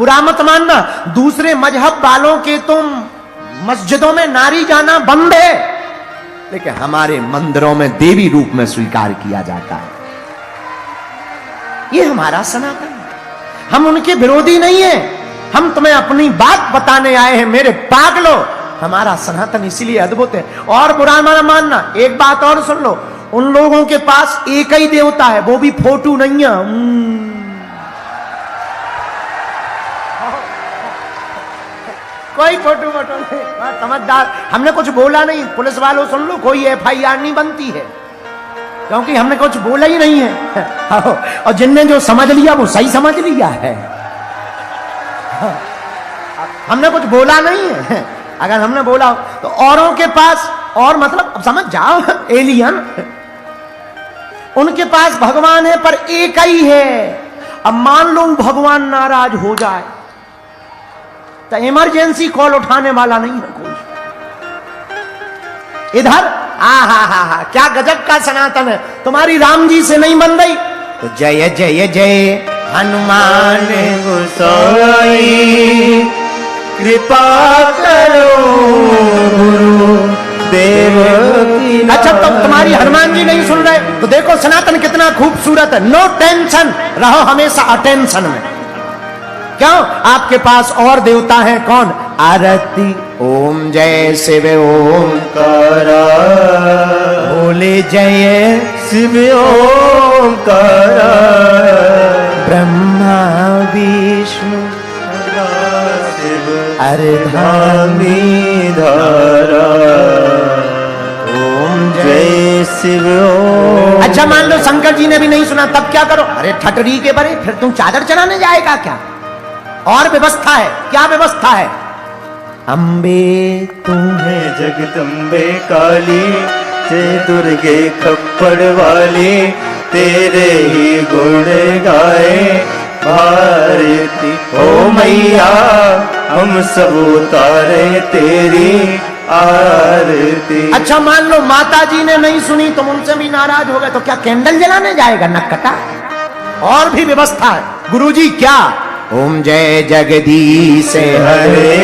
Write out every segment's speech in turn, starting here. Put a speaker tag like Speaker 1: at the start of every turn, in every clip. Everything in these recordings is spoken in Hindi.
Speaker 1: बुरा मत मानना, दूसरे मजहब वालों के तुम मस्जिदों में नारी जाना बंद है, लेकिन हमारे मंदिरों में देवी रूप में स्वीकार किया जाता है। ये हमारा सनातन है, हम उनके विरोधी नहीं है, हम तुम्हें अपनी बात बताने आए हैं मेरे पागलो। हमारा सनातन इसीलिए अद्भुत है। और बुरा मत मानना, एक बात और सुन लो, उन लोगों के पास एक ही देवता है, वो भी फोटो नहीं है। कोई फोटो वोटो नहीं, समझदार। हमने कुछ बोला नहीं, पुलिस वालों सुन लो, कोई FIR नहीं बनती है, क्योंकि हमने कुछ बोला ही नहीं है। और जिनने जो समझ लिया वो सही समझ लिया है। हमने कुछ बोला नहीं है, अगर हमने बोला तो औरों के पास, और मतलब अब समझ जाओ, एलियन, उनके पास भगवान है पर एक ही है। अब मान लो भगवान नाराज हो जाए तो इमरजेंसी कॉल उठाने वाला नहीं है कोई। इधर हा क्या गजब का सनातन है। तुम्हारी राम जी से नहीं बन रही तो जय जय जय हनुमान
Speaker 2: गोसाई, कृपा करो गुरु देव की।
Speaker 1: अच्छा, तो तुम्हारी हनुमान जी नहीं सुन रहे तो देखो सनातन कितना खूबसूरत है। नो टेंशन, रहो हमेशा अटेंशन में। क्यों? आपके पास और देवता है कौन? आरती ओम जय शिव ओंकारा, भोले जय
Speaker 2: शिव ओंकारा,
Speaker 1: ब्रह्मा विष्णु
Speaker 2: अर्धांगी धारा,
Speaker 1: ओम
Speaker 2: जय शिव ओम।
Speaker 1: अच्छा, मान लो शंकर जी ने भी नहीं सुना, तब क्या करो? अरे ठटरी के बरे, फिर तुम चादर चढ़ाने जाएगा क्या? और व्यवस्था है। क्या व्यवस्था है? अम्बे
Speaker 2: तुम्हें जगदम्बे काली, जय दुर्गे खप्पड़ वाली, तेरे ही गुण गाए भारती। ओ मैया हम सब उतारे तेरी आरती।
Speaker 1: अच्छा, मान लो माता जी ने नहीं सुनी, तुम उनसे भी नाराज हो गए, तो क्या कैंडल जलाने जाएगा नक्कटा? और भी व्यवस्था है। गुरुजी क्या? ओम जय जगदीश
Speaker 2: हरे,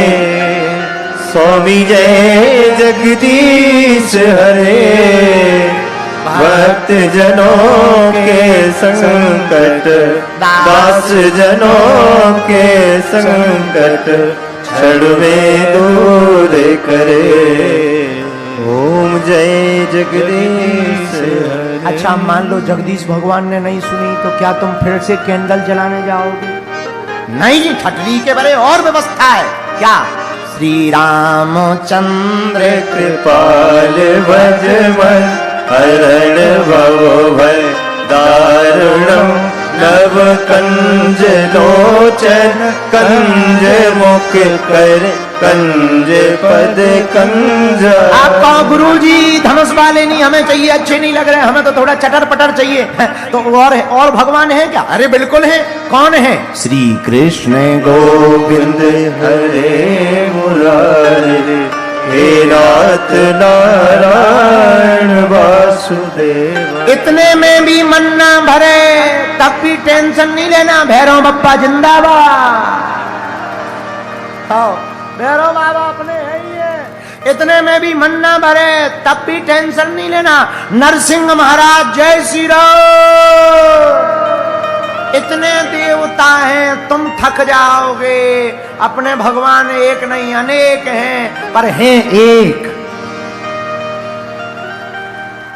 Speaker 2: स्वामी जय जगदीश हरे, भक्त जनों के संकट, दास जनों के संकट, क्षण में दूर करे। ओम जय जगदीश हरे।
Speaker 1: अच्छा, मान लो जगदीश भगवान ने नहीं सुनी, तो क्या तुम फिर से कैंडल जलाने जाओगे? नहीं जी, ठटरी के बड़े और व्यवस्था है। क्या? श्री रामचंद्र
Speaker 2: कृपाल भजमन, हरण भव भय दारुणम, नव कंज लोचन, कंज मुख कर, कंज पद कंज।
Speaker 1: आप कहो गुरुजी धनुष वाले नहीं हमें चाहिए, अच्छे नहीं लग रहे, हमें तो थोड़ा चटर पटर चाहिए। तो और भगवान है क्या? अरे बिल्कुल है। कौन है? श्री कृष्ण
Speaker 2: गोविंद हरे मुरारी, हे नाथ नारायण वासुदेव।
Speaker 1: इतने में भी मन ना भरे, तब भी टेंशन नहीं लेना, भैरव बप्पा जिंदाबाद। भैरव बाबा अपने है ही है। इतने में भी मन ना भरे, तब भी टेंशन नहीं लेना, नरसिंह महाराज जय श्री राम। इतने देवता हैं, तुम थक जाओगे। अपने भगवान एक नहीं अनेक हैं, पर हैं एक।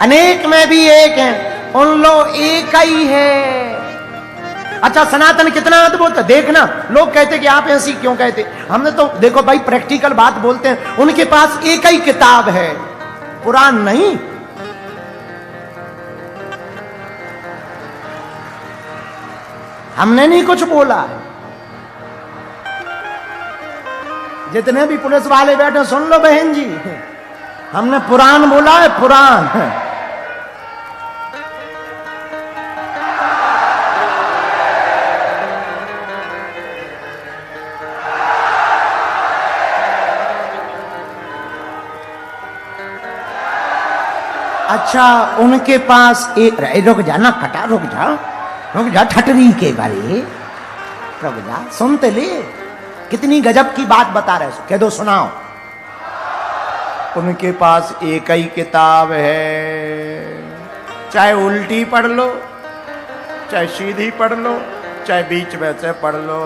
Speaker 1: अनेक में भी एक हैं, उन लोग एक ही है। अच्छा, सनातन कितना अद्भुत है। देखना, लोग कहते कि आप ऐसी क्यों कहते, हमने तो देखो भाई प्रैक्टिकल बात बोलते हैं। उनके पास एक ही किताब है, पुराण नहीं। हमने नहीं कुछ बोला। जितने भी पुलिस वाले बैठे सुन लो बहन जी, हमने पुराण बोला है, पुराण। अच्छा, उनके पास एक रुक जाना, कटा रुक जा ठटरी के बारे। रुक जा, सुनते ले, कितनी गजब की बात बता रहे हो। कह दो सुनाओ। उनके पास एक ही किताब है, चाहे उल्टी पढ़ लो, चाहे सीधी पढ़ लो, चाहे बीच में से पढ़ लो,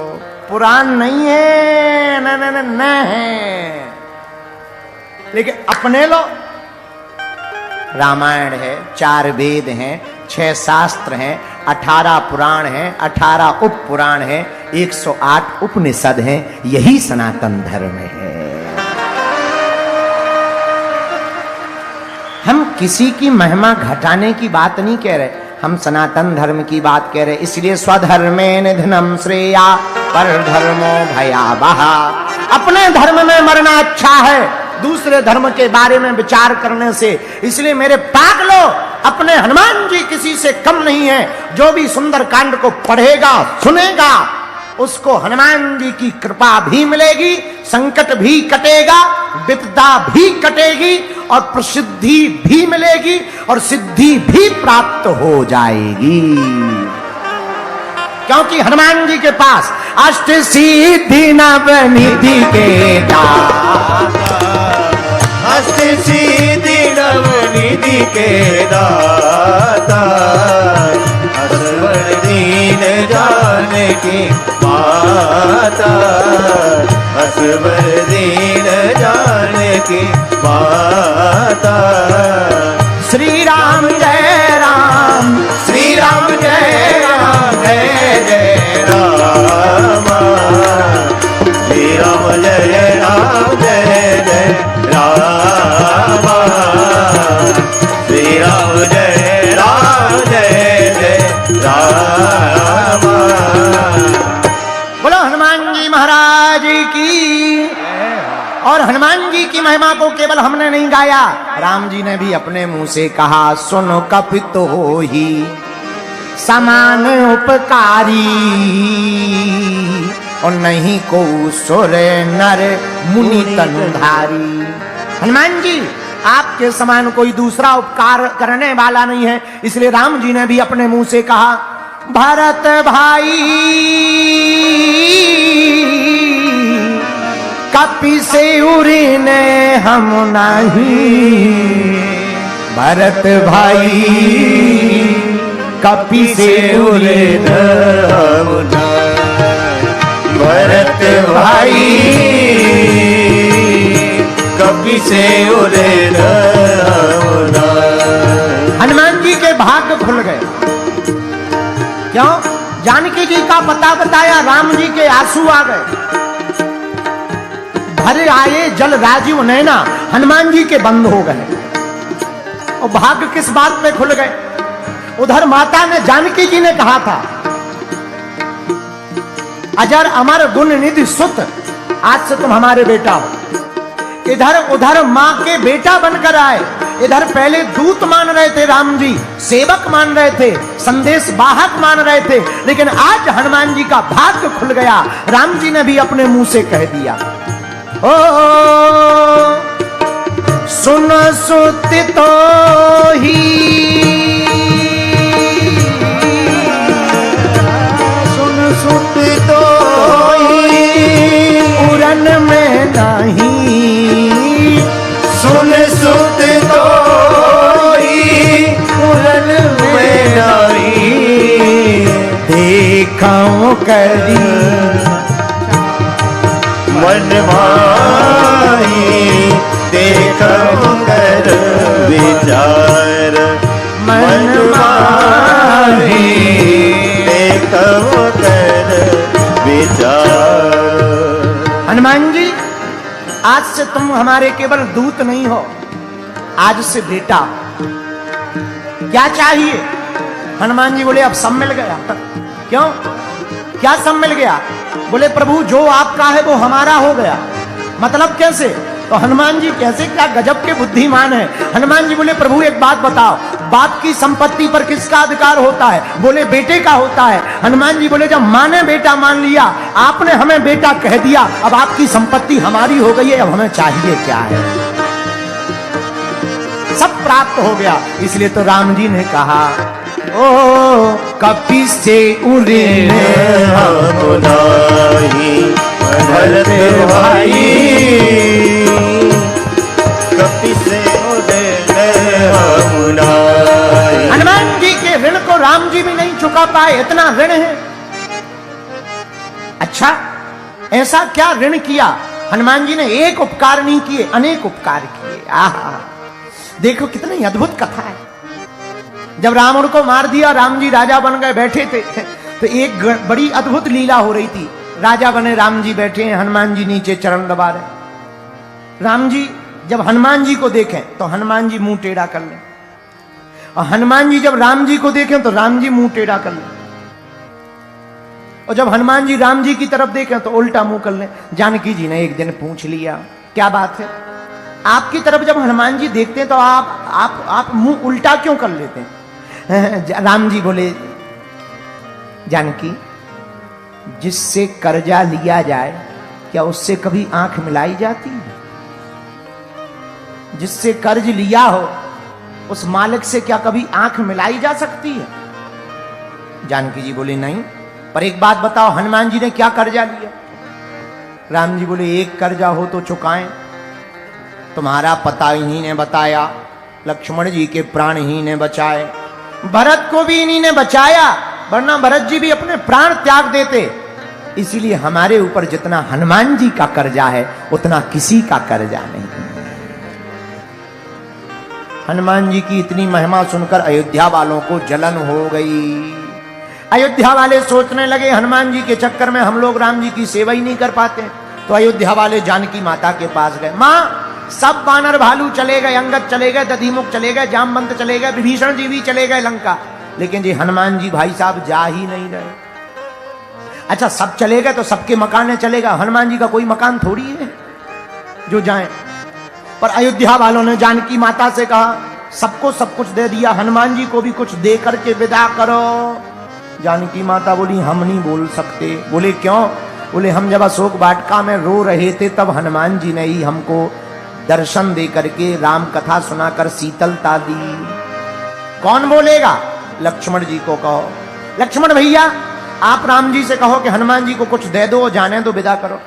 Speaker 1: पुराण नहीं है, न है, लेकिन अपने लो। रामायण है, 4 वेद हैं, 6 शास्त्र हैं, 18 पुराण हैं, 18 उप पुराण हैं, 108 उपनिषद हैं। यही सनातन धर्म है। हम किसी की महिमा घटाने की बात नहीं कह रहे, हम सनातन धर्म की बात कह रहे। इसलिए स्वधर्मे निधनम श्रेया पर धर्मो भयावह। अपने धर्म में मरना अच्छा है दूसरे धर्म के बारे में विचार करने से। इसलिए मेरे पागलो, अपने हनुमान जी किसी से कम नहीं है। जो भी सुंदर कांड को पढ़ेगा सुनेगा, उसको हनुमान जी की कृपा भी मिलेगी, संकट भी कटेगा, विपदा भी कटेगी, और प्रसिद्धि भी मिलेगी, और सिद्धि भी प्राप्त हो जाएगी। क्योंकि हनुमान जी के पास अष्ट सिद्धि नवनिधि के दाता,
Speaker 2: अष्ट सिद्धि नवनिधि के दाता, असवर दीन जानकी माता, असवर दीन जानकी माता।
Speaker 1: श्री राम जय राम,
Speaker 2: श्री राम जय राम, जय जय राम, श्री राम जय राम, जय जय राम, श्री राम जय राम, जय जय राम।
Speaker 1: बोलो हनुमान जी महाराज की। और हनुमान जी की महिमा को केवल हमने नहीं गाया, राम जी ने भी अपने मुंह से कहा, सुनो कपित हो ही समान उपकारी, और नहीं को सुर नर मुनि तनुधारी। हनुमान जी आपके समान कोई दूसरा उपकार करने वाला नहीं है। इसलिए राम जी ने भी अपने मुंह से कहा, भरत भाई कपि से उड़ने हम नहीं, भरत भाई कपि से उड़ने हम नहीं,
Speaker 2: भरत भाई कपि से उड़ने हम नहीं।
Speaker 1: हनुमान जी के भाग्य खुल गए। क्यों? जानकी जी का पता बताया, राम जी के आंसू आ गए। भरे आए जल राजीव नैना, हनुमान जी के बंद हो गए। और भाग्य किस बात पे खुल गए? उधर माता ने, जानकी जी ने कहा था, अजर अमर गुण निधि सुत, आज से तुम हमारे बेटा हो। इधर उधर माँ के बेटा बनकर आए। इधर पहले दूत मान रहे थे राम जी, सेवक मान रहे थे, संदेश वाहक मान रहे थे, लेकिन आज हनुमान जी का भाग्य खुल गया। राम जी ने भी अपने मुंह से कह दिया, ओ सुन सुत तो ही, सुन सुत तो ही उड़न में नहीं,
Speaker 2: सुन सुत तो ही उड़न में नहीं,
Speaker 1: देखो करी
Speaker 2: मन माही देखो कर विचार, मन माही देखो कर विचार।
Speaker 1: हनुमान जी, आज से तुम हमारे केवल दूत नहीं हो, आज से बेटा। क्या चाहिए? हनुमान जी बोले, अब सब मिल गया। क्यों? क्या सब मिल गया? बोले, प्रभु जो आपका है वो हमारा हो गया। मतलब कैसे? तो हनुमान जी कैसे, क्या गजब के बुद्धिमान है। हनुमान जी बोले, प्रभु एक बात बताओ, बाप की संपत्ति पर किसका अधिकार होता है? बोले, बेटे का होता है। हनुमान जी बोले, जब माँ ने बेटा मान लिया, आपने हमें बेटा कह दिया, अब आपकी संपत्ति हमारी हो गई है, अब हमें चाहिए क्या है? सब प्राप्त हो गया। इसलिए तो राम जी ने कहा, ओ कपि से ऋण
Speaker 2: हम नाही भरत भाई, कपि से ऋण हम नाही।
Speaker 1: हनुमान जी के ऋण को राम जी भी नहीं चुका पाए, इतना ऋण है। अच्छा, ऐसा क्या ऋण किया? हनुमान जी ने एक उपकार नहीं किए, अनेक उपकार किए। आहा, देखो कितनी अद्भुत कथा है। जब रावण को मार दिया, राम जी राजा बन गए, बैठे थे, तो एक बड़ी अद्भुत लीला हो रही थी। राजा बने राम जी बैठे हैं, हनुमान जी नीचे चरण दबा रहे। राम जी जब हनुमान जी को देखें तो हनुमान जी मुंह टेढ़ा कर लें, और हनुमान जी जब राम जी को देखें तो राम जी मुंह टेढ़ा कर लें, और जब हनुमान जी राम जी की तरफ देखें तो उल्टा मुंह कर लें। जानकी जी ने एक दिन पूछ लिया, क्या बात है, आपकी तरफ जब हनुमान जी देखते हैं तो आप मुंह उल्टा क्यों कर लेते हैं? राम जी बोले, जानकी, जिससे कर्जा लिया जाए क्या उससे कभी आंख मिलाई जाती है? जिससे कर्ज लिया हो उस मालिक से क्या कभी आंख मिलाई जा सकती है? जानकी जी बोले, नहीं। पर एक बात बताओ, हनुमान जी ने क्या कर्जा लिया? राम जी बोले, एक कर्जा हो तो चुकाएं। तुम्हारा पता इन्हीं ने बताया, लक्ष्मण जी के प्राण ही ने बचाए, भरत को भी इन्हीं ने बचाया, वरना भरत जी भी अपने प्राण त्याग देते। इसीलिए हमारे ऊपर जितना हनुमान जी का कर्जा है उतना किसी का कर्जा नहीं। हनुमान जी की इतनी महिमा सुनकर अयोध्या वालों को जलन हो गई। अयोध्या वाले सोचने लगे, हनुमान जी के चक्कर में हम लोग राम जी की सेवा ही नहीं कर पाते। तो अयोध्या वाले जानकी माता के पास गए। माँ, सब वानर भालू चले गए, अंगद चले गए, दधिमुख चले गए, जामवंत चले गए, विभीषण जी भी चले गए लंका, लेकिन जी हनुमान जी भाई साहब जा ही नहीं रहे। अच्छा, सब चले गए तो सबके मकान चले गए, हनुमान जी का कोई मकान थोड़ी है जो जाए। पर अयोध्या वालों ने जानकी माता से कहा, सबको सब कुछ दे दिया, हनुमान जी को भी कुछ दे करके विदा करो। जानकी माता बोली, हम नहीं बोल सकते। बोले, क्यों? बोले, हम जब अशोक वाटिका में रो रहे थे तब हनुमान जी ने ही हमको दर्शन दे करके राम कथा सुनाकर शीतलता दी। कौन बोलेगा? लक्ष्मण जी को कहो। लक्ष्मण भैया, आप राम जी से कहो कि हनुमान जी को कुछ दे दो, जाने दो, विदा करो।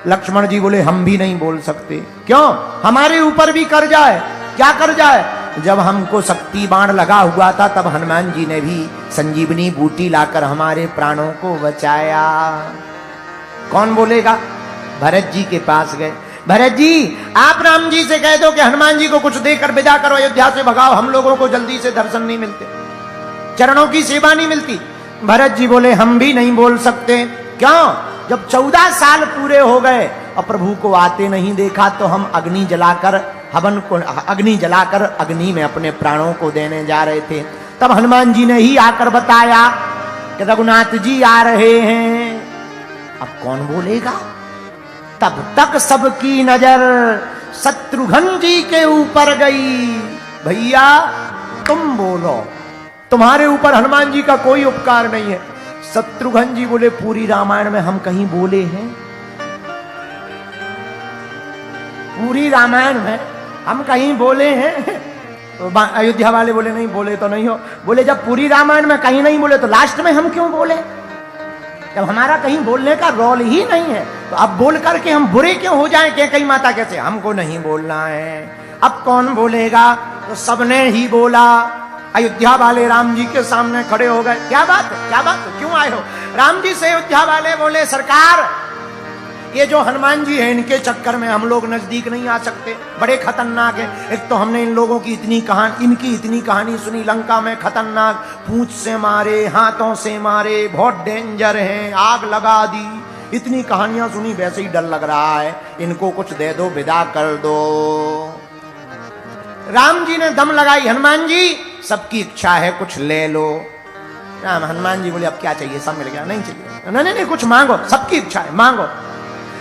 Speaker 1: लक्ष्मण जी बोले, हम भी नहीं बोल सकते। क्यों? हमारे ऊपर भी कर्जा है। क्या कर्जा है? जब हमको शक्ति बाण लगा हुआ था तब हनुमान जी ने भी संजीवनी बूटी लाकर हमारे प्राणों को बचाया। कौन बोलेगा? भरत जी के पास गए। भरत जी, आप राम जी से कह दो कि हनुमान जी को कुछ देकर विदा करो, अयोध्या से भगाओ, हम लोगों को जल्दी से दर्शन नहीं मिलते, चरणों की सेवा नहीं मिलती। भरत जी बोले, हम भी नहीं बोल सकते। क्यों? जब 14 साल पूरे हो गए और प्रभु को आते नहीं देखा तो हम अग्नि जलाकर अग्नि में अपने प्राणों को देने जा रहे थे। तब हनुमान जी ने ही आकर बताया कि रघुनाथ जी आ रहे हैं। अब कौन बोलेगा? तब तक सबकी नजर शत्रुघ्न जी के ऊपर गई। भैया तुम बोलो, तुम्हारे ऊपर हनुमान जी का कोई उपकार नहीं है। शत्रुघ्न जी बोले, पूरी रामायण में हम कहीं बोले हैं? पूरी रामायण में हम कहीं बोले हैं? तो अयोध्या वाले बोले, नहीं बोले तो नहीं हो। बोले, जब पूरी रामायण में कहीं नहीं बोले तो लास्ट में हम क्यों बोले? जब हमारा कहीं बोलने का रोल ही नहीं है तो अब बोल करके हम बुरे क्यों हो जाएं? कि कहीं माता कैसे? हमको नहीं बोलना है। अब कौन बोलेगा? तो सबने ही बोला। अयोध्या वाले राम जी के सामने खड़े हो गए। क्या बात है? क्या बात है? क्यों आए हो? राम जी से अयोध्या वाले बोले, सरकार, ये जो हनुमान जी हैं इनके चक्कर में हम लोग नजदीक नहीं आ सकते, बड़े खतरनाक है। एक तो हमने इन लोगों की इनकी इतनी कहानी सुनी, लंका में खतरनाक, पूंछ से मारे, हाथों से मारे, बहुत डेंजर हैं, आग लगा दी, इतनी कहानियां सुनी, वैसे ही डर लग रहा है, इनको कुछ दे दो, विदा कर दो। राम जी ने दम लगाई, हनुमान जी सबकी इच्छा है, कुछ ले लो। राम हनुमान जी बोले, अब क्या चाहिए? सब मिल गया? नहीं चाहिए। नहीं, कुछ मांगो, सबकी इच्छा है, मांगो।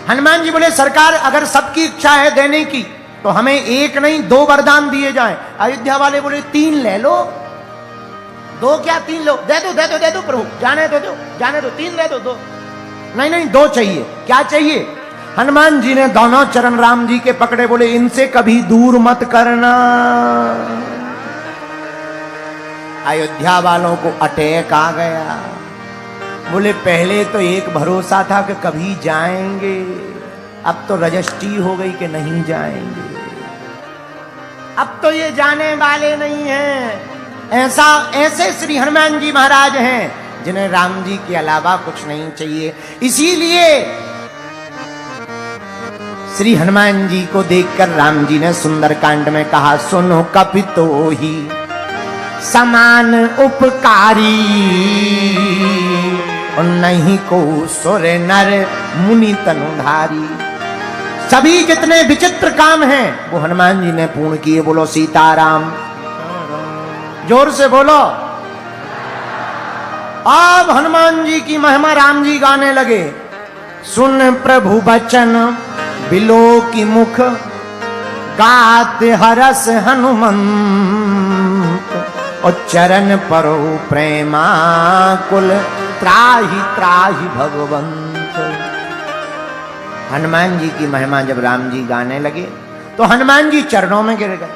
Speaker 1: हनुमान जी बोले, सरकार, अगर सबकी इच्छा है देने की तो हमें एक नहीं 2 वरदान दिए जाएं। अयोध्या वाले बोले, 3 ले लो। 2 क्या 3 लो? दे दो प्रभु, जाने दो, 3 दे दो, 2 नहीं 2 चाहिए। क्या चाहिए? हनुमान जी ने दोनों चरण राम जी के पकड़े, बोले, इनसे कभी दूर मत करना। अयोध्या वालों को अटैक आ गया। बोले पहले तो एक भरोसा था कि कभी जाएंगे, अब तो रजिस्ट्री हो गई कि नहीं जाएंगे, अब तो ये जाने वाले नहीं हैं। ऐसे श्री हनुमान जी महाराज हैं जिन्हें राम जी के अलावा कुछ नहीं चाहिए। इसीलिए श्री हनुमान जी को देखकर राम जी ने सुंदरकांड में कहा, सुनो कपितो ही समान उपकारी, और नहीं को सुर नर मुनि तनुधारी। सभी जितने विचित्र काम हैं वो हनुमान जी ने पूर्ण किए। बोलो सीताराम, जोर से बोलो। अब हनुमान जी की महिमा राम जी गाने लगे। सुन प्रभु बचन बिलो की मुख, गात हरस हनुमंत, और चरण परो प्रेमा कुल, त्राहि त्राहि भगवंत। हनुमान जी की महिमा जब राम जी गाने लगे तो हनुमान जी चरणों में गिर गए।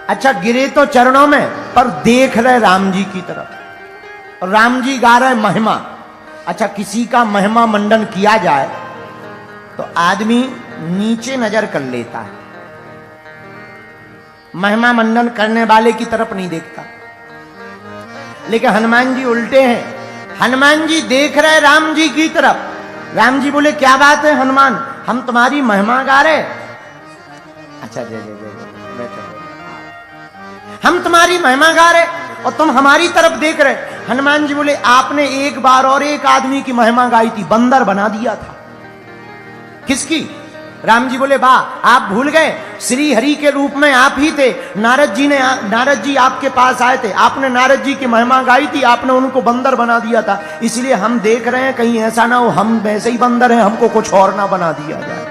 Speaker 1: अच्छा, गिरे तो चरणों में, पर देख रहे राम जी की तरफ, और राम जी गा रहे महिमा। अच्छा, किसी का महिमा मंडन किया जाए तो आदमी नीचे नजर कर लेता है, महिमा मंडन करने वाले की तरफ नहीं देखता। लेकिन हनुमान जी उल्टे हैं। हनुमान जी देख रहे राम जी की तरफ। राम जी बोले, क्या बात है हनुमान, हम तुम्हारी महिमा गा रहे। अच्छा, जय जय जय, बैठो। हम तुम्हारी महिमा गा रहे और तुम हमारी तरफ देख रहे। हनुमान जी बोले, आपने एक बार और एक आदमी की महिमा गाई थी, बंदर बना दिया था। किसकी? राम जी बोले, वाह, आप भूल गए, श्री हरि के रूप में आप ही थे। नारद जी आपके पास आए थे, आपने नारद जी की महिमा गाई थी, आपने उनको बंदर बना दिया था। इसलिए हम देख रहे हैं कहीं ऐसा ना हो हम वैसे ही बंदर हैं, हमको कुछ और ना बना दिया जाए।